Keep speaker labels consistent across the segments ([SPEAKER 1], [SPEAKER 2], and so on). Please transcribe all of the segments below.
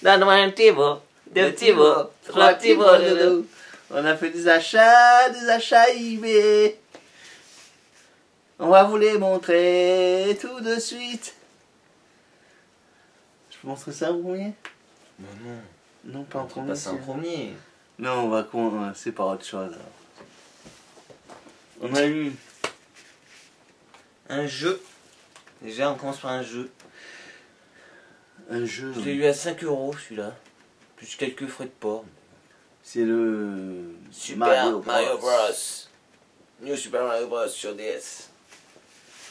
[SPEAKER 1] Donne-moi un petit mot, deux petits mots, trois petits mots, doudou.
[SPEAKER 2] On a fait des achats eBay. On va vous les montrer tout de suite. Je peux montrer ça en premier?
[SPEAKER 1] Non, non.
[SPEAKER 2] Non, pas en
[SPEAKER 1] On
[SPEAKER 2] premier.
[SPEAKER 1] passe en premier.
[SPEAKER 2] Non, on va commencer par autre chose. Alors. On a eu
[SPEAKER 1] Un jeu. Déjà, on commence par un jeu.
[SPEAKER 2] un jeu.
[SPEAKER 1] Je l'ai eu à 5 € celui-là. Plus quelques frais de port.
[SPEAKER 2] C'est le
[SPEAKER 1] Super Mario Bros. New Super Mario Bros. Sur DS.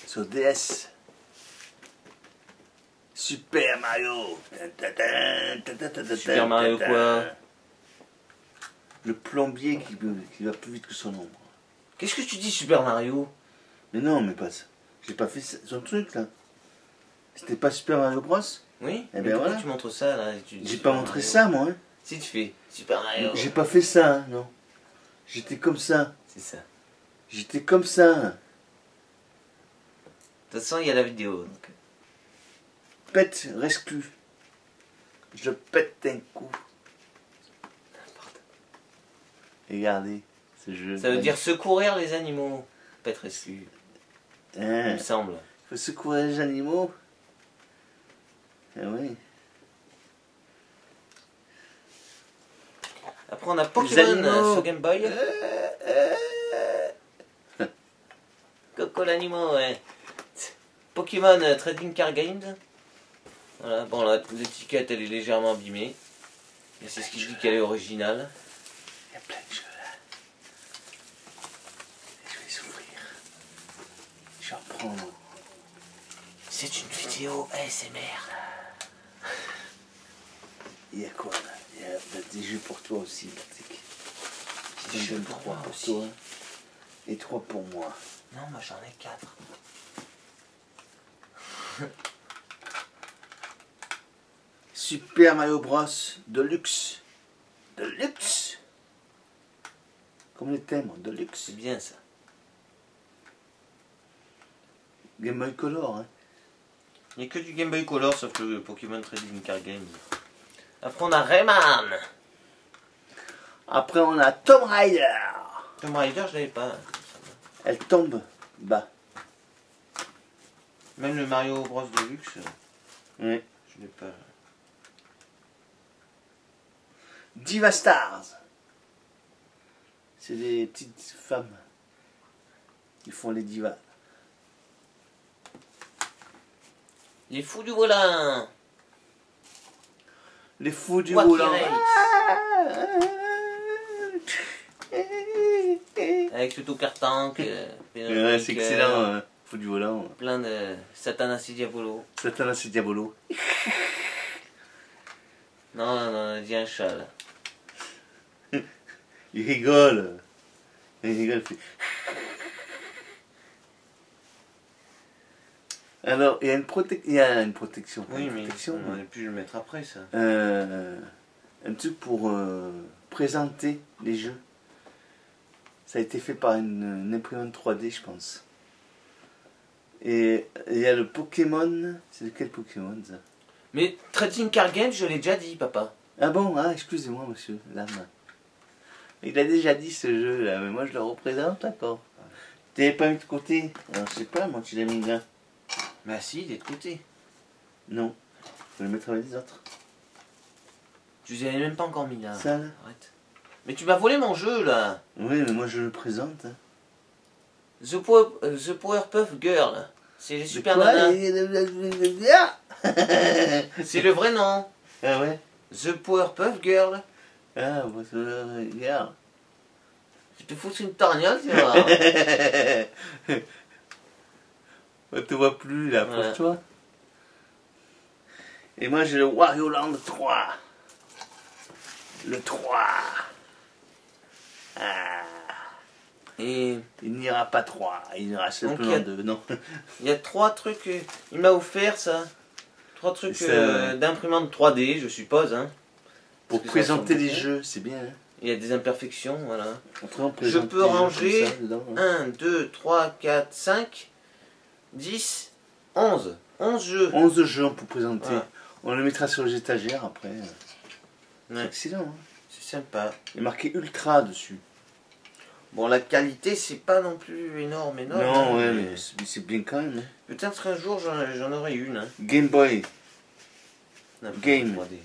[SPEAKER 2] Sur DS. Super Mario.
[SPEAKER 1] Super Mario quoi?
[SPEAKER 2] Le plombier qui va plus vite que son ombre.
[SPEAKER 1] Qu'est-ce que tu dis Super Mario?
[SPEAKER 2] Mais non, mais pas ça. J'ai pas fait son truc là. C'était pas Super Mario Bros?
[SPEAKER 1] Oui.
[SPEAKER 2] Eh
[SPEAKER 1] Mais
[SPEAKER 2] ben
[SPEAKER 1] pourquoi
[SPEAKER 2] voilà.
[SPEAKER 1] tu montres ça là?
[SPEAKER 2] J'ai pas montré ça moi. Hein.
[SPEAKER 1] Si tu fais Super Mario.
[SPEAKER 2] J'ai pas fait ça, hein, non. J'étais comme ça.
[SPEAKER 1] C'est ça.
[SPEAKER 2] J'étais comme ça.
[SPEAKER 1] De toute façon, il y a la vidéo. Donc.
[SPEAKER 2] Pète, rescue. Je pète un coup. Regardez ce jeu.
[SPEAKER 1] Ça veut dire secourir les animaux. Pète rescue. Il
[SPEAKER 2] Hein,
[SPEAKER 1] me semble.
[SPEAKER 2] faut secourir les animaux. Ah oui.
[SPEAKER 1] Après, on a
[SPEAKER 2] Les
[SPEAKER 1] Pokémon
[SPEAKER 2] animaux.
[SPEAKER 1] sur Game Boy. Coco l'animaux, ouais. Pokémon Trading Card Games. Voilà, bon, l'étiquette elle est légèrement abîmée. Mais c'est ce qui dit qu'elle est originale.
[SPEAKER 2] Il y a plein de jeux là. Et je vais les ouvrir. Je vais en prendre.
[SPEAKER 1] C'est une vidéo ASMR.
[SPEAKER 2] Il y a quoi là? Il y a des jeux pour toi aussi, Patrick.
[SPEAKER 1] Des jeux pour
[SPEAKER 2] 3
[SPEAKER 1] moi
[SPEAKER 2] pour
[SPEAKER 1] aussi.
[SPEAKER 2] toi et 3 pour moi.
[SPEAKER 1] Non, moi j'en ai 4.
[SPEAKER 2] Super Mario Bros. Deluxe. Deluxe. Comme les thèmes, Deluxe.
[SPEAKER 1] C'est bien ça.
[SPEAKER 2] Game Boy Color, hein.
[SPEAKER 1] Il n'y a que du Game Boy Color sauf le Pokémon Trading Card Games. Après on a Rayman.
[SPEAKER 2] Après on a Tomb Raider.
[SPEAKER 1] Tomb Raider, je l'avais pas.
[SPEAKER 2] Elle tombe bas.
[SPEAKER 1] Même le Mario Bros Deluxe,
[SPEAKER 2] Oui.
[SPEAKER 1] je l'ai pas.
[SPEAKER 2] Diva Stars. C'est des petites femmes. Ils font les divas.
[SPEAKER 1] Les fous du volant.
[SPEAKER 2] Les fous du
[SPEAKER 1] Wacky
[SPEAKER 2] volant.
[SPEAKER 1] Avec le Toker Tank.
[SPEAKER 2] Ouais, c'est excellent, hein. Fous du volant.
[SPEAKER 1] Plein de Satanas et Diabolo.
[SPEAKER 2] Satanas et Diabolo.
[SPEAKER 1] Non, non, non, dis un chat là.
[SPEAKER 2] Il rigole. Il rigole. Alors, il y a une protection.
[SPEAKER 1] Oui,
[SPEAKER 2] une
[SPEAKER 1] mais
[SPEAKER 2] protection,
[SPEAKER 1] on aurait pu le mettre après ça.
[SPEAKER 2] un truc pour présenter les jeux. Ça a été fait par une imprimante 3D, je pense. Et il y a le Pokémon. C'est de quel Pokémon ça?
[SPEAKER 1] Mais Trading Card Games, je l'ai déjà dit, papa.
[SPEAKER 2] Ah bon, ah, excusez-moi, monsieur. Lame. Il a déjà dit ce jeu-là, mais moi je le représente, d'accord. Tu l'avais pas mis de côté? Alors, je sais pas, moi tu l'as mis là.
[SPEAKER 1] Bah si, il est de côté.
[SPEAKER 2] Non, je vais le mettre avec les autres.
[SPEAKER 1] Tu les avais même pas encore mis là.
[SPEAKER 2] Ça là?
[SPEAKER 1] Arrête. Mais tu m'as volé mon jeu là.
[SPEAKER 2] Oui, mais moi je le présente. Hein.
[SPEAKER 1] The Powerpuff Girl. C'est les super
[SPEAKER 2] quoi,
[SPEAKER 1] nanas. C'est le vrai nom.
[SPEAKER 2] Ah ouais?
[SPEAKER 1] The Powerpuff Girl.
[SPEAKER 2] Ah, moi je le regarde.
[SPEAKER 1] Je te fous une torgnole, tu vois.
[SPEAKER 2] On te voit plus là,
[SPEAKER 1] Ouais.
[SPEAKER 2] pour toi. Et moi j'ai le Wario Land 3. Le 3. Ah.
[SPEAKER 1] Et
[SPEAKER 2] Il n'ira pas 3, il ira
[SPEAKER 1] Donc,
[SPEAKER 2] simplement 2, non.
[SPEAKER 1] il y a 3 trucs. Il m'a offert ça. 3 trucs d'imprimante 3D, je suppose. Hein.
[SPEAKER 2] Pour
[SPEAKER 1] Parce que ça
[SPEAKER 2] présenter
[SPEAKER 1] ressemble
[SPEAKER 2] les
[SPEAKER 1] beaucoup.
[SPEAKER 2] jeux, c'est bien. Hein.
[SPEAKER 1] Il y a des imperfections, voilà.
[SPEAKER 2] Après, on
[SPEAKER 1] Je
[SPEAKER 2] présente
[SPEAKER 1] peux
[SPEAKER 2] les jeux
[SPEAKER 1] ranger
[SPEAKER 2] comme ça, dedans, hein.
[SPEAKER 1] 1, 2, 3, 4, 5, 10, 11. 11 jeux.
[SPEAKER 2] 11 jeux on peut présenter.
[SPEAKER 1] Voilà.
[SPEAKER 2] On le mettra sur les étagères après. C'est
[SPEAKER 1] Ouais.
[SPEAKER 2] excellent. Hein.
[SPEAKER 1] C'est sympa.
[SPEAKER 2] Il est marqué Ultra dessus.
[SPEAKER 1] Bon, la qualité, c'est pas non plus énorme,
[SPEAKER 2] Non,
[SPEAKER 1] hein,
[SPEAKER 2] ouais,
[SPEAKER 1] mais
[SPEAKER 2] mais c'est bien quand même. Hein.
[SPEAKER 1] peut-être qu'un jour, j'en aurai une. Hein.
[SPEAKER 2] Game Boy.
[SPEAKER 1] Non, pas
[SPEAKER 2] Game.
[SPEAKER 1] 3D.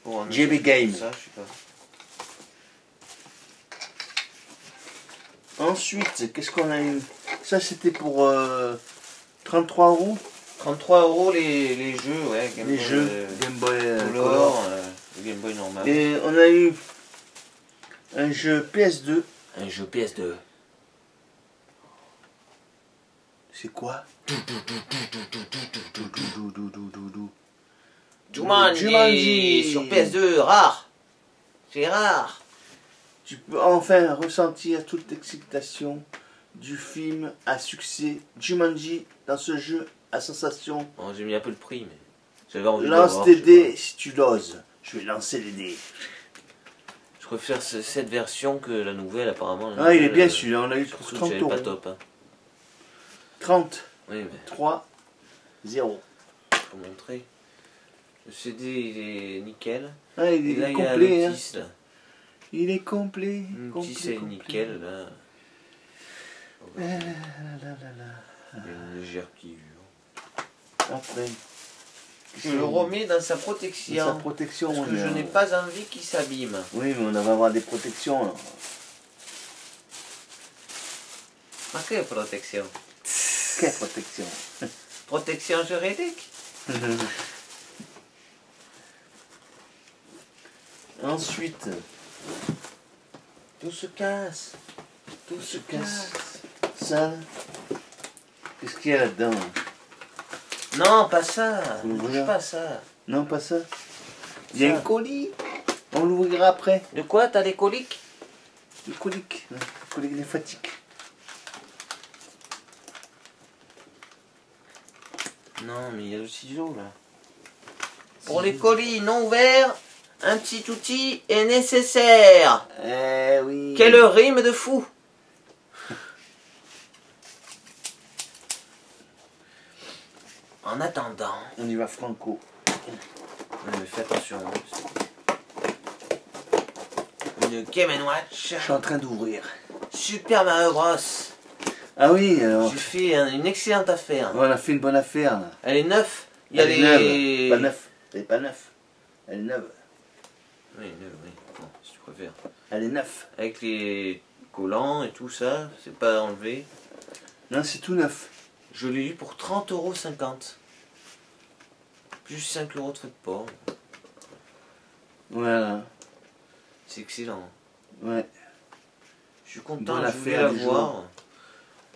[SPEAKER 1] Bon, mais
[SPEAKER 2] JB Game.
[SPEAKER 1] Ça, je sais pas.
[SPEAKER 2] Ensuite, qu'est-ce qu'on a eu? Ça, c'était pour 33 €.
[SPEAKER 1] 33 € les jeux, ouais. Game
[SPEAKER 2] Les
[SPEAKER 1] Boy,
[SPEAKER 2] jeux Game Boy
[SPEAKER 1] Color, le Game Boy normal.
[SPEAKER 2] Et on a eu un jeu PS2.
[SPEAKER 1] Un jeu PS2.
[SPEAKER 2] C'est quoi?
[SPEAKER 1] Jumanji sur PS2, rare. C'est rare.
[SPEAKER 2] Tu peux enfin ressentir toute l'excitation du film à succès Jumanji dans ce jeu à sensation.
[SPEAKER 1] Bon, j'ai mis un peu le prix, mais j'avais envie de
[SPEAKER 2] Lance
[SPEAKER 1] voir.
[SPEAKER 2] tes dés si tu l'oses. Je vais lancer les dés.
[SPEAKER 1] Je préfère cette version que la nouvelle, apparemment.
[SPEAKER 2] Ah, il est bien celui-là, on l'a eu pour
[SPEAKER 1] Surtout
[SPEAKER 2] 30
[SPEAKER 1] que j'avais pas
[SPEAKER 2] €.
[SPEAKER 1] top. Hein.
[SPEAKER 2] 30,
[SPEAKER 1] Oui, mais
[SPEAKER 2] 3, 0.
[SPEAKER 1] faut montrer. Le CD, il est nickel.
[SPEAKER 2] Ah, il
[SPEAKER 1] Et
[SPEAKER 2] est
[SPEAKER 1] là, il y a
[SPEAKER 2] complet.
[SPEAKER 1] le
[SPEAKER 2] Hein.
[SPEAKER 1] 10, là.
[SPEAKER 2] Il est complet.
[SPEAKER 1] Le
[SPEAKER 2] complet,
[SPEAKER 1] 10, c'est
[SPEAKER 2] complet.
[SPEAKER 1] nickel, là.
[SPEAKER 2] Ah, là, là, là, là.
[SPEAKER 1] Il y a une légère pliure.
[SPEAKER 2] Après.
[SPEAKER 1] Je le remets dans sa protection.
[SPEAKER 2] Sa protection.
[SPEAKER 1] Parce que
[SPEAKER 2] mais,
[SPEAKER 1] je n'ai pas envie qu'il s'abîme.
[SPEAKER 2] Oui, mais on va avoir des protections. Alors.
[SPEAKER 1] Ma quelle protection?
[SPEAKER 2] Quelle protection?
[SPEAKER 1] Protection juridique?
[SPEAKER 2] Ensuite,
[SPEAKER 1] Tout se casse. Tout se casse.
[SPEAKER 2] ça. Qu'est-ce qu'il y a là-dedans?
[SPEAKER 1] Non, pas ça. Ne
[SPEAKER 2] Ouvrir.
[SPEAKER 1] touche pas à ça.
[SPEAKER 2] Non, pas ça. Il y a
[SPEAKER 1] Ça.
[SPEAKER 2] un colis. On l'ouvrira après.
[SPEAKER 1] De quoi? T'as des coliques?
[SPEAKER 2] Le colique. Le colique lymphatique.
[SPEAKER 1] Non, mais il y a le ciseau là. Pour les colis non ouverts, un petit outil est nécessaire.
[SPEAKER 2] Eh oui.
[SPEAKER 1] Quelle rime de fou! En attendant.
[SPEAKER 2] On y va franco.
[SPEAKER 1] Ouais, mais fais attention. Hein. Une Game Watch.
[SPEAKER 2] Je suis en train d'ouvrir.
[SPEAKER 1] Super Mario Bros.
[SPEAKER 2] Ah oui, alors.
[SPEAKER 1] J'ai fait une excellente affaire.
[SPEAKER 2] On a fait une bonne affaire là.
[SPEAKER 1] Elle est neuve. Il y a
[SPEAKER 2] Elle est
[SPEAKER 1] les.
[SPEAKER 2] neuve. Pas neuf. Elle est pas neuve. Elle est neuve.
[SPEAKER 1] Oui, neuve, oui. Bon, si tu préfères.
[SPEAKER 2] Elle est neuve.
[SPEAKER 1] Avec les collants et tout ça, c'est pas enlevé.
[SPEAKER 2] Non, c'est tout neuf.
[SPEAKER 1] Je l'ai eu pour 30,50 €. Plus 5 € de frais de port.
[SPEAKER 2] Voilà.
[SPEAKER 1] C'est excellent.
[SPEAKER 2] Ouais.
[SPEAKER 1] Je suis content,
[SPEAKER 2] Bonne
[SPEAKER 1] je voulais
[SPEAKER 2] affaire
[SPEAKER 1] la
[SPEAKER 2] du
[SPEAKER 1] voir.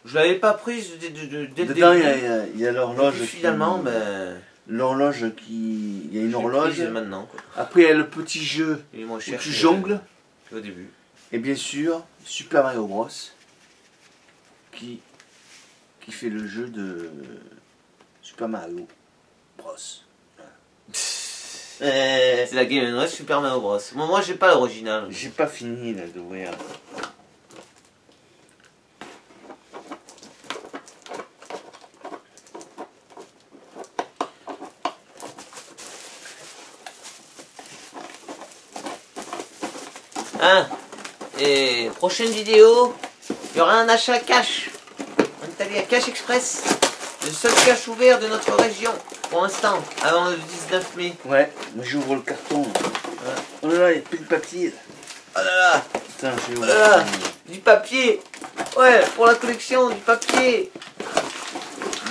[SPEAKER 1] Je l'avais pas prise dès le
[SPEAKER 2] Dedans,
[SPEAKER 1] début.
[SPEAKER 2] il y a l'horloge.
[SPEAKER 1] Et puis finalement,
[SPEAKER 2] qui...
[SPEAKER 1] ben,
[SPEAKER 2] L'horloge qui. Il y a une
[SPEAKER 1] je l'ai
[SPEAKER 2] horloge.
[SPEAKER 1] prise maintenant. Quoi.
[SPEAKER 2] Après, il y a le petit jeu
[SPEAKER 1] Il est moins
[SPEAKER 2] où
[SPEAKER 1] cher
[SPEAKER 2] tu
[SPEAKER 1] que-
[SPEAKER 2] jongles.
[SPEAKER 1] qu'au début.
[SPEAKER 2] Et bien sûr, Super Mario Bros. Qui fait le jeu de Super Mario Bros.
[SPEAKER 1] C'est la Game Watch Super Mario Bros. Moi, j'ai pas l'original.
[SPEAKER 2] J'ai pas fini là d'ouvrir.
[SPEAKER 1] Hein? Et prochaine vidéo, il y aura un achat cash. On est allé à Cash Express. Le seul cash ouvert de notre région. Pour l'instant, avant le 19 mai.
[SPEAKER 2] Ouais, moi j'ouvre le carton. Là.
[SPEAKER 1] Voilà.
[SPEAKER 2] Oh là là, il n'y a plus de papier. Là.
[SPEAKER 1] Oh là là,
[SPEAKER 2] Putain, j'ai
[SPEAKER 1] oh
[SPEAKER 2] ouvert.
[SPEAKER 1] là là, du papier. Ouais, pour la collection, du papier.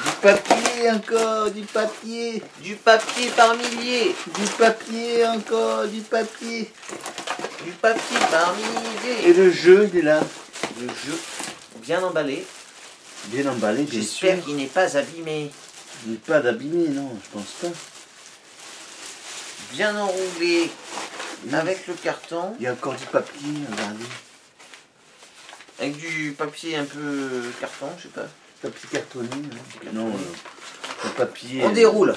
[SPEAKER 2] Du papier encore, du papier.
[SPEAKER 1] Du papier par milliers.
[SPEAKER 2] Du papier encore, du papier.
[SPEAKER 1] Du papier par milliers.
[SPEAKER 2] Et le jeu, il est là.
[SPEAKER 1] Le jeu bien emballé.
[SPEAKER 2] Bien emballé, bien sûr.
[SPEAKER 1] J'espère qu'il n'est pas abîmé.
[SPEAKER 2] Il n'est pas d'abîmé, non, je pense pas.
[SPEAKER 1] Bien enroulé
[SPEAKER 2] Oui.
[SPEAKER 1] avec le carton.
[SPEAKER 2] Il y a encore du papier, regardez.
[SPEAKER 1] Avec du papier un peu carton, je sais pas.
[SPEAKER 2] Papier cartonné. Hein. Non, le papier.
[SPEAKER 1] On déroule.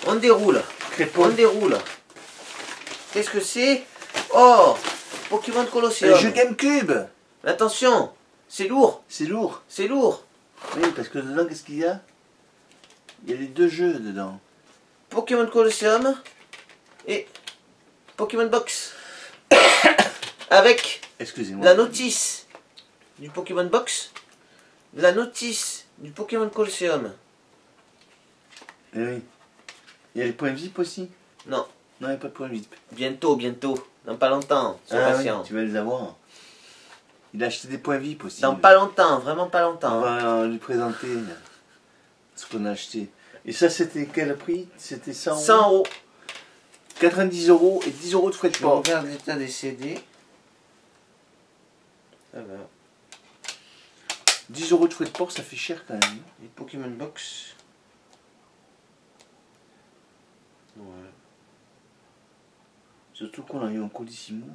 [SPEAKER 1] On déroule. On
[SPEAKER 2] Crépon.
[SPEAKER 1] déroule. Qu'est-ce que c'est? Oh, Pokémon Colosseum.
[SPEAKER 2] Le jeu GameCube.
[SPEAKER 1] Attention, c'est lourd.
[SPEAKER 2] C'est lourd.
[SPEAKER 1] C'est lourd.
[SPEAKER 2] Oui, parce que dedans, qu'est-ce qu'il y a? Il y a les deux jeux dedans.
[SPEAKER 1] Pokémon Colosseum et Pokémon Box. Avec
[SPEAKER 2] Excusez-moi.
[SPEAKER 1] la notice du Pokémon Box. La notice du Pokémon Colosseum.
[SPEAKER 2] Eh oui. Il y a les points VIP aussi?
[SPEAKER 1] Non.
[SPEAKER 2] Non, il n'y a pas de points VIP.
[SPEAKER 1] Bientôt, bientôt. Dans pas longtemps. Sois patient.
[SPEAKER 2] Oui, tu vas les avoir. Il a acheté des points VIP aussi.
[SPEAKER 1] Dans pas longtemps, vraiment pas
[SPEAKER 2] On
[SPEAKER 1] longtemps.
[SPEAKER 2] va lui présenter ce qu'on a acheté. Et ça, c'était quel prix? C'était 100 euros.
[SPEAKER 1] 100 euros.
[SPEAKER 2] 90 euros et 10 euros de frais de
[SPEAKER 1] Je
[SPEAKER 2] port.
[SPEAKER 1] regarde l'état des CD. Ça va.
[SPEAKER 2] 10 euros de frais de port, ça fait cher quand même.
[SPEAKER 1] Les Pokémon Box. Ouais.
[SPEAKER 2] Surtout qu'on a eu un Colissimo.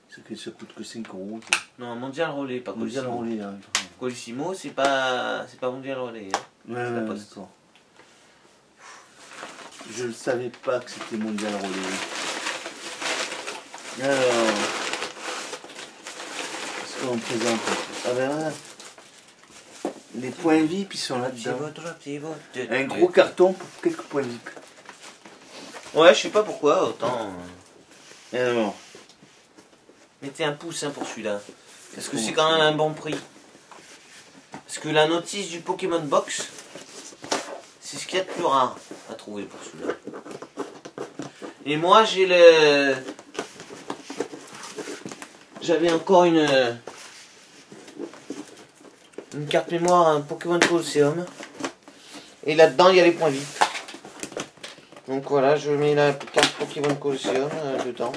[SPEAKER 2] Ça coûte que 5 euros. quoi.
[SPEAKER 1] Non, Mondial Relais, pas
[SPEAKER 2] On dit à
[SPEAKER 1] Colissimo.
[SPEAKER 2] l'enrouler, hein.
[SPEAKER 1] Colissimo, c'est pas Mondial Relais. Hein.
[SPEAKER 2] Ouais,
[SPEAKER 1] la
[SPEAKER 2] ouais,
[SPEAKER 1] Poste.
[SPEAKER 2] d'accord. Je ne savais pas que c'était Mondial Relais. Alors, qu'est-ce qu'on présente? Ah ben voilà. Les points VIP, ils sont là-dedans. Un gros carton pour quelques points VIP.
[SPEAKER 1] Ouais, je sais pas pourquoi, autant.
[SPEAKER 2] Alors,
[SPEAKER 1] Mettez un pouce hein, pour celui-là. Parce que c'est quand même un bon prix. Parce que la notice du Pokémon Box, c'est ce qu'il y a de plus rare à trouver pour celui-là. Et moi, j'ai le. J'avais encore une carte mémoire, un Pokémon Colosseum. Et là-dedans, il y a les points VIP. Donc voilà, je mets la carte Pokémon Colosseum dedans.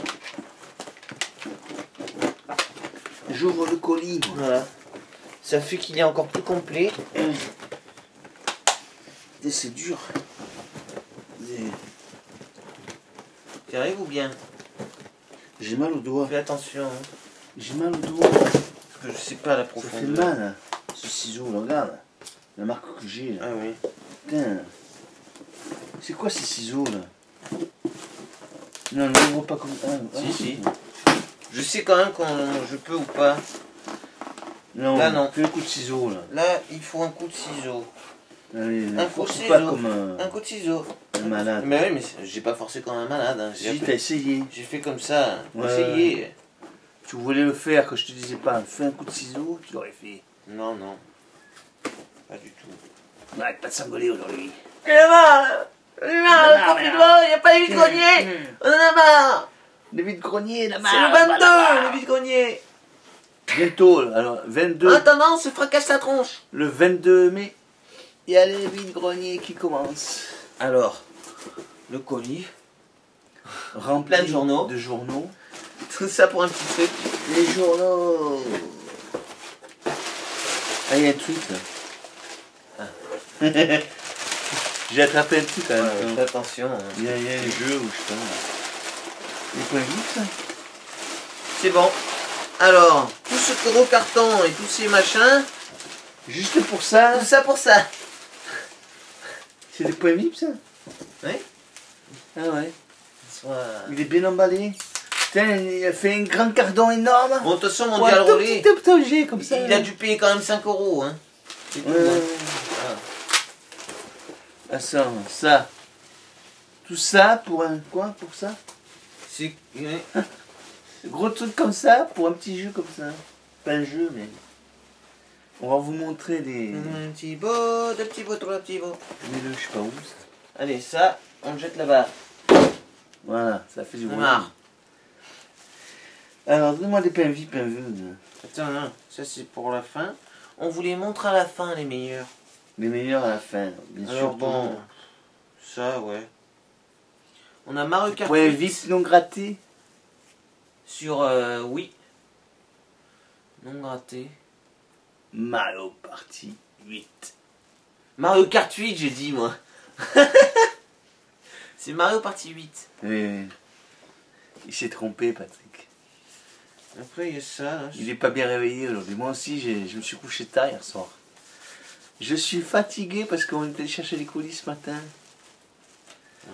[SPEAKER 2] j'ouvre le colis. Moi.
[SPEAKER 1] Voilà. Ça fait qu'il est encore plus complet.
[SPEAKER 2] Et c'est dur.
[SPEAKER 1] Tu arrives ou bien?
[SPEAKER 2] J'ai mal au doigt.
[SPEAKER 1] Fais attention. Hein.
[SPEAKER 2] J'ai mal au doigt.
[SPEAKER 1] Parce que je sais pas la
[SPEAKER 2] Ça fait
[SPEAKER 1] profondeur.
[SPEAKER 2] mal. Hein. Ce ciseau, là, regarde. La marque que j'ai. Là.
[SPEAKER 1] Ah oui.
[SPEAKER 2] Putain. C'est quoi ces ciseaux là? Non, ne vois pas comme. Ah,
[SPEAKER 1] Si, si. Je sais quand même quand je peux ou pas.
[SPEAKER 2] Non,
[SPEAKER 1] Là, non.
[SPEAKER 2] fais un coup de ciseau là.
[SPEAKER 1] Là, il faut un coup de ciseau.
[SPEAKER 2] Allez,
[SPEAKER 1] Un coup de
[SPEAKER 2] force pas
[SPEAKER 1] ciseau.
[SPEAKER 2] comme
[SPEAKER 1] Un coup de ciseau.
[SPEAKER 2] un malade.
[SPEAKER 1] Mais oui, mais j'ai pas forcé comme un malade. Hein.
[SPEAKER 2] Si, t'as essayé.
[SPEAKER 1] J'ai fait comme ça.
[SPEAKER 2] Ouais.
[SPEAKER 1] Essayé.
[SPEAKER 2] Tu voulais le faire quand je te disais pas, fais un coup de ciseau, tu l'aurais fait.
[SPEAKER 1] Non, non. Pas du tout.
[SPEAKER 2] Arrête pas de s'engueuler aujourd'hui.
[SPEAKER 1] Il y en a marre. Il y en a marre. Le confinement, il n'y a pas les vide-greniers. On en a marre.
[SPEAKER 2] Le vide-grenier, la
[SPEAKER 1] C'est
[SPEAKER 2] marre.
[SPEAKER 1] le 22, le vide-grenier.
[SPEAKER 2] Bientôt, alors 22.
[SPEAKER 1] En attendant, on se fracasse la tronche.
[SPEAKER 2] Le 22 mai, il y a les vide-greniers qui commencent.
[SPEAKER 1] Alors, le colis.
[SPEAKER 2] Rempli
[SPEAKER 1] Plein de journaux.
[SPEAKER 2] De journaux.
[SPEAKER 1] Tout ça pour un petit truc.
[SPEAKER 2] Les journaux. Ah, il y a un truc là. Ah. J'ai attrapé un truc quand même.
[SPEAKER 1] Ouais, fais attention. Hein.
[SPEAKER 2] Il y a un jeu où je sais pas. Les points vifs ça.
[SPEAKER 1] C'est bon. Alors, tout ce gros carton et tous ces machins,
[SPEAKER 2] Juste pour ça.
[SPEAKER 1] tout ça pour ça.
[SPEAKER 2] C'est des points vifs ça.
[SPEAKER 1] Oui.
[SPEAKER 2] Ah ouais.
[SPEAKER 1] Soit...
[SPEAKER 2] Il est bien emballé. Putain, il a fait un grand carton énorme.
[SPEAKER 1] Bon, de toute façon, mon
[SPEAKER 2] Ouais,
[SPEAKER 1] dial
[SPEAKER 2] tout
[SPEAKER 1] relais,
[SPEAKER 2] petit objet comme ça.
[SPEAKER 1] il a dû payer quand même 5 euros. Hein. C'est tout, hein. Voilà.
[SPEAKER 2] Ah ça. Tout ça pour un quoi pour ça?
[SPEAKER 1] C'est... oui.
[SPEAKER 2] Gros truc comme ça pour un petit jeu comme ça. Pas un jeu mais. On va vous montrer des.
[SPEAKER 1] Un petit beau, deux petits beaux, trois petits beaux.
[SPEAKER 2] Mets-le, je sais pas où ça.
[SPEAKER 1] Allez, ça, on le jette là-bas.
[SPEAKER 2] Voilà, ça fait du
[SPEAKER 1] On
[SPEAKER 2] bruit.
[SPEAKER 1] marre.
[SPEAKER 2] Alors donne-moi des pains vifs, pains vifs.
[SPEAKER 1] Attends, non, ça c'est pour la fin. On vous les montre à la fin, les meilleurs.
[SPEAKER 2] Les meilleurs à la fin, bien sûr.
[SPEAKER 1] Alors bon, ça, ouais. On a Mario Kart
[SPEAKER 2] Points
[SPEAKER 1] 8
[SPEAKER 2] vifs non grattés.
[SPEAKER 1] sur oui. Non gratté.
[SPEAKER 2] Mario Party 8.
[SPEAKER 1] Mario Kart 8, j'ai dit, moi. C'est Mario Party 8.
[SPEAKER 2] Oui. Il s'est trompé, Patrick.
[SPEAKER 1] Après, il y a ça. Là,
[SPEAKER 2] Il est pas bien réveillé aujourd'hui. Moi aussi, je me suis couché tard hier soir. Je suis fatigué parce qu'on était chercher les colis ce matin.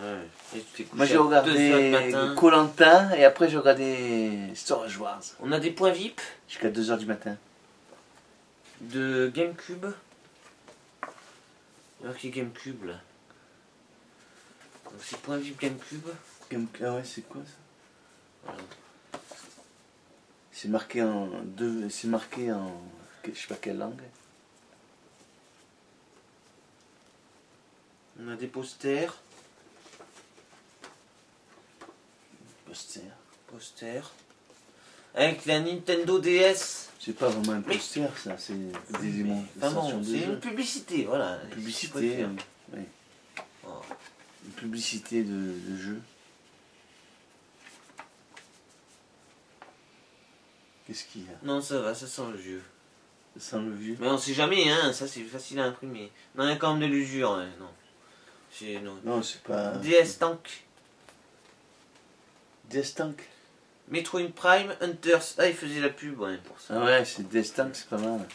[SPEAKER 1] Ouais. Et tu t'es couché
[SPEAKER 2] Moi j'ai
[SPEAKER 1] à 2 heures
[SPEAKER 2] regardé
[SPEAKER 1] du matin.
[SPEAKER 2] Koh-Lanta et après j'ai regardé Storage Wars
[SPEAKER 1] On a des points VIP
[SPEAKER 2] jusqu'à 2h du matin.
[SPEAKER 1] de GameCube. Alors qui est GameCube là. Donc c'est points VIP GameCube.
[SPEAKER 2] Ah ouais, c'est quoi ça?
[SPEAKER 1] Voilà.
[SPEAKER 2] C'est marqué en deux. C'est marqué en. Je sais pas quelle langue.
[SPEAKER 1] On a des posters. Posters. Avec la Nintendo DS.
[SPEAKER 2] C'est pas vraiment un poster, ça, c'est des démonstrations de
[SPEAKER 1] c'est
[SPEAKER 2] jeu.
[SPEAKER 1] une publicité, voilà.
[SPEAKER 2] Une publicité, oui.
[SPEAKER 1] Oh.
[SPEAKER 2] Une publicité de jeu. Qu'est-ce qu'il y a?
[SPEAKER 1] Non, ça va, ça sent le vieux.
[SPEAKER 2] Ça sent le vieux.
[SPEAKER 1] Mais on sait jamais, hein, ça c'est facile à imprimer. Non, il y a quand même de l'usure, hein, non. Non.
[SPEAKER 2] Non, c'est pas...
[SPEAKER 1] DS Tank.
[SPEAKER 2] DS Tank.
[SPEAKER 1] Metroid Prime Hunters. Ah, il faisait la pub, ouais, pour ça.
[SPEAKER 2] Ah ouais, c'est DS Tank, c'est pas mal.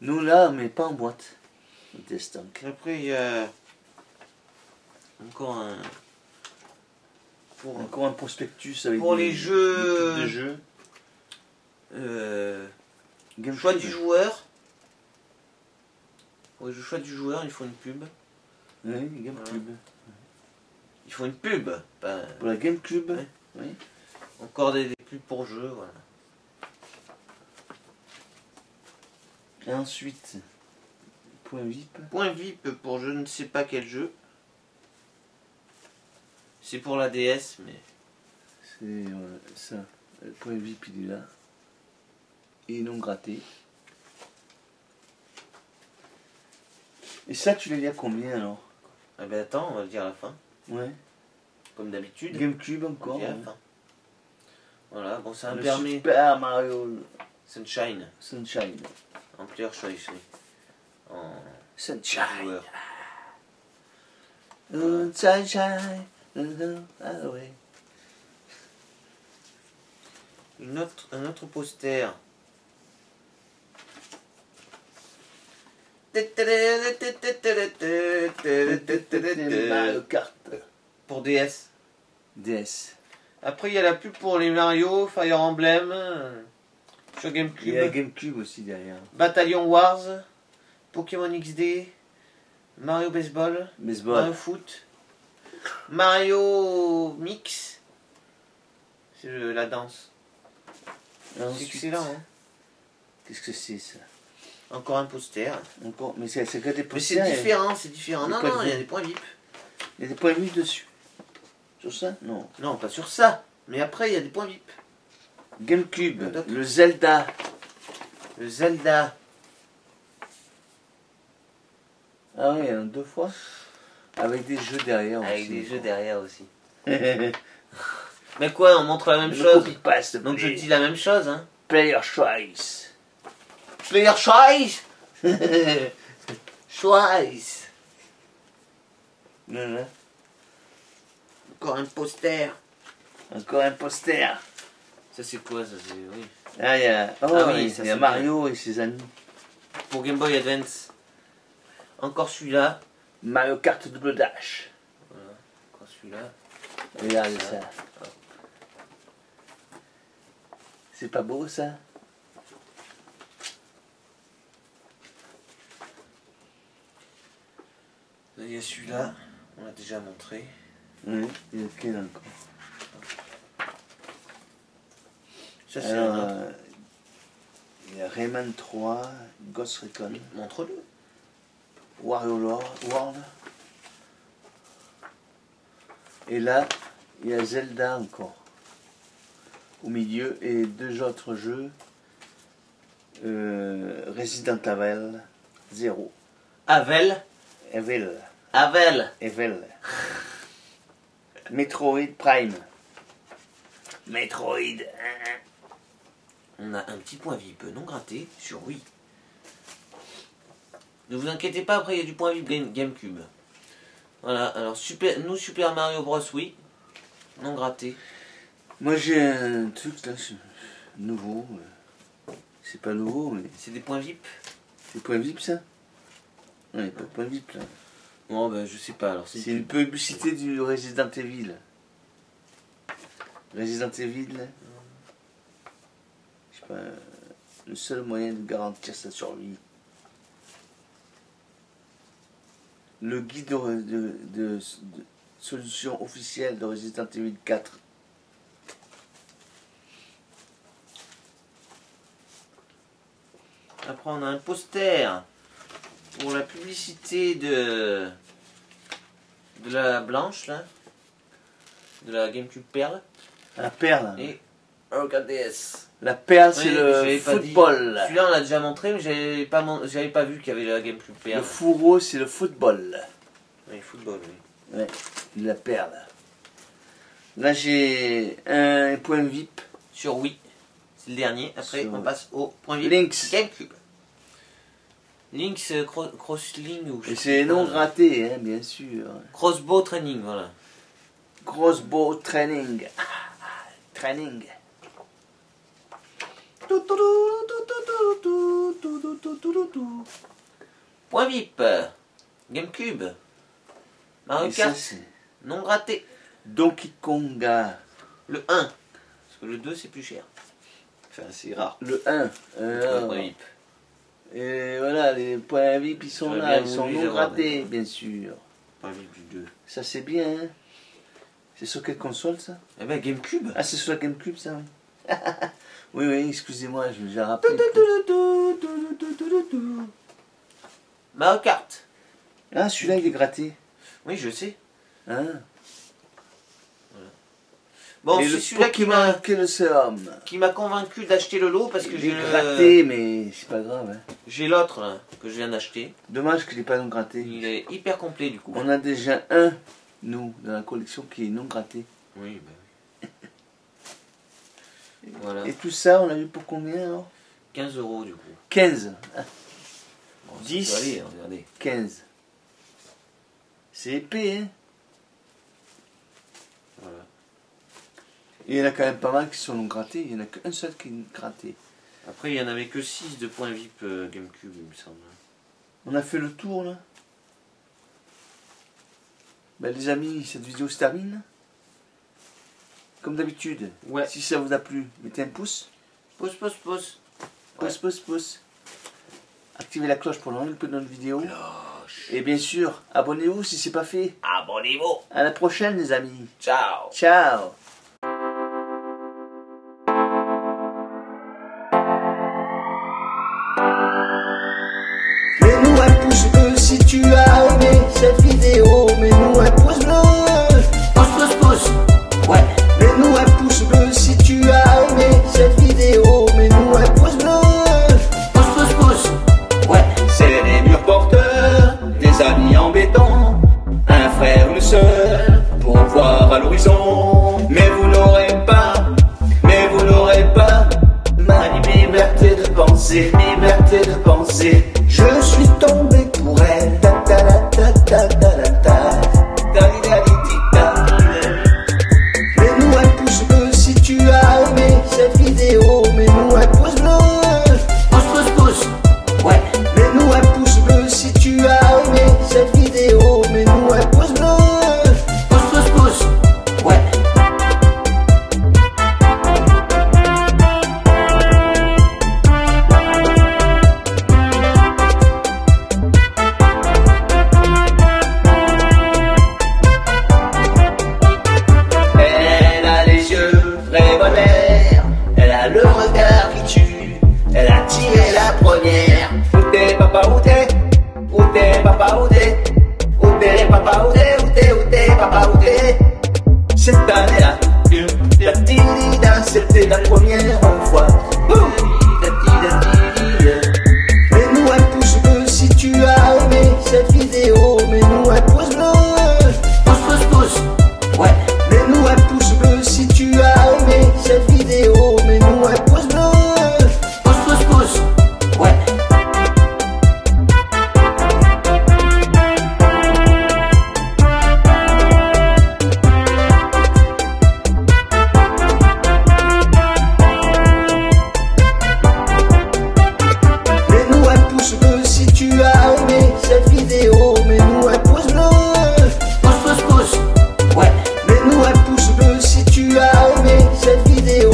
[SPEAKER 2] Nous, là, mais pas en boîte. DS Tank.
[SPEAKER 1] Après, il y a encore un...
[SPEAKER 2] Encore un prospectus avec
[SPEAKER 1] pour
[SPEAKER 2] des,
[SPEAKER 1] les jeux...
[SPEAKER 2] des pubs de jeux.
[SPEAKER 1] Choix du joueur. Pour le choix du joueur, il faut une pub.
[SPEAKER 2] Oui, GameCube. Voilà.
[SPEAKER 1] Il faut une pub. Pas...
[SPEAKER 2] Pour la GameCube,
[SPEAKER 1] ouais.
[SPEAKER 2] Oui.
[SPEAKER 1] Encore des pubs pour jeux, voilà.
[SPEAKER 2] Et ensuite, point VIP.
[SPEAKER 1] Point VIP pour je ne sais pas quel jeu. C'est pour la DS, mais...
[SPEAKER 2] C'est ça. Le point VIP, il est là. Et non gratté. Et ça, tu l'as dit à combien alors?
[SPEAKER 1] Ah ben attends, on va le dire à la fin.
[SPEAKER 2] Ouais.
[SPEAKER 1] Comme d'habitude.
[SPEAKER 2] GameCube encore.
[SPEAKER 1] On le dit à la fin. Voilà, bon ça me
[SPEAKER 2] le
[SPEAKER 1] permet...
[SPEAKER 2] Super Mario
[SPEAKER 1] Sunshine.
[SPEAKER 2] Sunshine.
[SPEAKER 1] En player choice, oui. En
[SPEAKER 2] Sunshine.
[SPEAKER 1] joueur.
[SPEAKER 2] Sunshine. Ah ouais.
[SPEAKER 1] Un autre poster.
[SPEAKER 2] Mario Kart.
[SPEAKER 1] Pour DS.
[SPEAKER 2] DS.
[SPEAKER 1] Après, il y a la pub pour les Mario, Fire Emblem, sur GameCube.
[SPEAKER 2] Il y a GameCube aussi derrière.
[SPEAKER 1] Bataillon Wars, Pokémon XD, Mario Baseball, Mario Foot, Mario Mix. C'est la danse. C'est excellent, hein.
[SPEAKER 2] Qu'est-ce que c'est ça?
[SPEAKER 1] Encore un poster.
[SPEAKER 2] Encore, mais c'est que des
[SPEAKER 1] Mais
[SPEAKER 2] posters.
[SPEAKER 1] c'est différent, c'est différent. Non, non, il y a des points VIP.
[SPEAKER 2] Il y a des points VIP dessus. Sur ça? Non.
[SPEAKER 1] Non, pas sur ça. Mais après, il y a des points VIP.
[SPEAKER 2] GameCube, le Zelda.
[SPEAKER 1] Le Zelda.
[SPEAKER 2] Ah oui, deux fois. Avec des jeux derrière aussi.
[SPEAKER 1] Avec des jeux derrière aussi. Mais quoi, on montre la même chose. Donc je dis la même chose, hein.
[SPEAKER 2] Player choice.
[SPEAKER 1] Player choice. Choice.
[SPEAKER 2] Non.
[SPEAKER 1] Encore un poster.
[SPEAKER 2] Encore un poster.
[SPEAKER 1] Ça c'est quoi ça? Oui.
[SPEAKER 2] Ah, il y a, il y a Mario et ses amis.
[SPEAKER 1] Pour Game Boy Advance. Encore celui-là.
[SPEAKER 2] Mario Kart Double Dash.
[SPEAKER 1] Voilà. Encore celui-là.
[SPEAKER 2] Regardez ça. C'est pas beau ça?
[SPEAKER 1] Là, il y a celui-là. On l'a déjà montré.
[SPEAKER 2] Oui, il y a lequel encore?
[SPEAKER 1] Ça c'est un autre.
[SPEAKER 2] Il y a Rayman 3, Ghost Recon.
[SPEAKER 1] Montre-le.
[SPEAKER 2] Wario World. Et là, il y a Zelda encore. Au milieu, et deux autres jeux. Resident Evil 0.
[SPEAKER 1] Avel.
[SPEAKER 2] Evil. Metroid Prime. Metroid.
[SPEAKER 1] On a un petit point VIP non gratté sur Wii. Ne vous inquiétez pas, après il y a du point VIP GameCube. Voilà, alors Super Mario Bros. Wii. Non gratté.
[SPEAKER 2] Moi j'ai un truc là, nouveau. C'est pas nouveau, mais.
[SPEAKER 1] C'est des points VIP.
[SPEAKER 2] C'est point VIP ça? Non, il n'y a pas de point VIP là.
[SPEAKER 1] Bon, ben je sais pas alors.
[SPEAKER 2] C'est une publicité du Resident Evil. Resident Evil, je sais pas, le seul moyen de garantir sa survie. Le guide de solution officielle de Resident Evil 4.
[SPEAKER 1] après on a un poster pour la publicité de la blanche là, de la GameCube Perle.
[SPEAKER 2] La perle.
[SPEAKER 1] Et regardez.
[SPEAKER 2] La perle, c'est
[SPEAKER 1] Oui,
[SPEAKER 2] le
[SPEAKER 1] j'avais pas dit.
[SPEAKER 2] football.
[SPEAKER 1] Celui-là on l'a déjà montré, mais j'avais pas vu qu'il y avait la GameCube
[SPEAKER 2] Le
[SPEAKER 1] Perle.
[SPEAKER 2] fourreau, c'est le football.
[SPEAKER 1] Oui, football, oui.
[SPEAKER 2] Ouais, la perle. Là, j'ai un point VIP.
[SPEAKER 1] Sur Wii, c'est le dernier. Après,
[SPEAKER 2] Sur
[SPEAKER 1] on passe au point VIP.
[SPEAKER 2] Lynx.
[SPEAKER 1] GameCube. Lynx Crossling ou je
[SPEAKER 2] Et
[SPEAKER 1] sais
[SPEAKER 2] c'est
[SPEAKER 1] pas.
[SPEAKER 2] non gratté, hein, bien sûr.
[SPEAKER 1] Crossbow Training, voilà.
[SPEAKER 2] Crossbow training. Training.
[SPEAKER 1] Point VIP. GameCube. Mario
[SPEAKER 2] Et ça,
[SPEAKER 1] Kart.
[SPEAKER 2] c'est
[SPEAKER 1] Non gratté.
[SPEAKER 2] Donkey Konga.
[SPEAKER 1] Le 1. Parce que le 2 c'est plus cher. Enfin, c'est rare.
[SPEAKER 2] Le 1.
[SPEAKER 1] Le point VIP.
[SPEAKER 2] Et voilà, les points VIP, ils sont
[SPEAKER 1] J'aurais
[SPEAKER 2] là.
[SPEAKER 1] bien
[SPEAKER 2] Ils sont
[SPEAKER 1] voulu
[SPEAKER 2] non
[SPEAKER 1] les avoir,
[SPEAKER 2] grattés, bien sûr.
[SPEAKER 1] Point VIP du 2.
[SPEAKER 2] Ça, c'est bien, hein. C'est sur quelle console, ça?
[SPEAKER 1] Eh ben GameCube.
[SPEAKER 2] Ah, c'est sur la GameCube, ça, oui. Oui, oui, excusez-moi, je me l'ai rappelé.
[SPEAKER 1] Mario Kart.
[SPEAKER 2] Ah, celui-là, il est gratté.
[SPEAKER 1] Oui, je sais.
[SPEAKER 2] Hein?
[SPEAKER 1] Bon,
[SPEAKER 2] Et
[SPEAKER 1] c'est
[SPEAKER 2] le
[SPEAKER 1] celui-là
[SPEAKER 2] Pokémon Colosseum.
[SPEAKER 1] qui m'a convaincu d'acheter le lot parce que
[SPEAKER 2] Il
[SPEAKER 1] j'ai
[SPEAKER 2] est gratté, mais c'est pas grave. Hein.
[SPEAKER 1] j'ai l'autre là que je viens d'acheter.
[SPEAKER 2] Dommage qu'il n'est pas non gratté.
[SPEAKER 1] Il est hyper complet du coup.
[SPEAKER 2] On a déjà un, nous, dans la collection qui est non gratté.
[SPEAKER 1] Oui, bah oui. Voilà.
[SPEAKER 2] Et tout ça, on l'a eu pour combien alors?
[SPEAKER 1] 15 € du coup.
[SPEAKER 2] 15.
[SPEAKER 1] Bon, ça
[SPEAKER 2] 10.
[SPEAKER 1] peut aller, regardez.
[SPEAKER 2] 15. C'est épais, hein.
[SPEAKER 1] Voilà.
[SPEAKER 2] Et il y en a quand même pas mal qui sont non grattés. Il n'y en a qu'un seul qui est gratté.
[SPEAKER 1] Après, il n'y en avait que 6 de points VIP GameCube, il me semble.
[SPEAKER 2] On a fait le tour là. Ben, les amis, cette vidéo se termine. Comme d'habitude,
[SPEAKER 1] Ouais.
[SPEAKER 2] si ça vous a plu, mettez un pouce.
[SPEAKER 1] Pouce.
[SPEAKER 2] Pouce. Activez la cloche pour ne rien louper de notre vidéo. Et bien sûr, abonnez-vous si c'est pas fait.
[SPEAKER 1] Abonnez-vous.
[SPEAKER 2] À la prochaine les amis.
[SPEAKER 1] Ciao.
[SPEAKER 2] Ciao. Mets-nous un pouce bleu si tu as aimé cette vidéo. Mets-nous un pouce bleu.
[SPEAKER 1] Pouce. Ouais.
[SPEAKER 2] Mets-nous un pouce bleu si tu as aimé cette vidéo. Mets-nous un pouce bleu.
[SPEAKER 1] Pouce. Ouais.
[SPEAKER 2] C'est les murs porteurs, des amis en béton, un frère, une sœur, pour voir à l'horizon. Mais vous n'aurez pas ma liberté de penser, Je suis tombé pour elle. Ta ta la ta ta ta la ta. Mets-nous un pouce bleu si tu as aimé cette vidéo. Mets-nous un pouce bleu.
[SPEAKER 1] Pouce. Ouais.
[SPEAKER 2] Mets-nous un pouce bleu si tu as aimé cette vidéo. Mets-nous un pouce bleu.
[SPEAKER 1] Pouce. Ouais.
[SPEAKER 2] Elle a les yeux revolver, elle a le regard qui tue, elle a tiré la première. Où t'es papa, où t'es? Où t'es papa, où t'es? Où t'es papa, où t'es? Où t'es papa, où t'es? Cette année-là, la tida, c'était la première fois. Mets-nous un pouce bleu si tu as aimé cette vidéo. Mets-nous un pouce bleu.
[SPEAKER 1] Pouce. Ouais.
[SPEAKER 2] Mets-nous un pouce bleu si tu as aimé cette vidéo. Mets-nous un pouce bleu.
[SPEAKER 1] Pouce. Ouais.
[SPEAKER 2] Mets-nous un pouce bleu si tu as aimé cette vidéo. Mets-nous un pouce bleu.
[SPEAKER 1] Pouce. Ouais.
[SPEAKER 2] Mets-nous un pouce bleu si tu as aimé cette vidéo.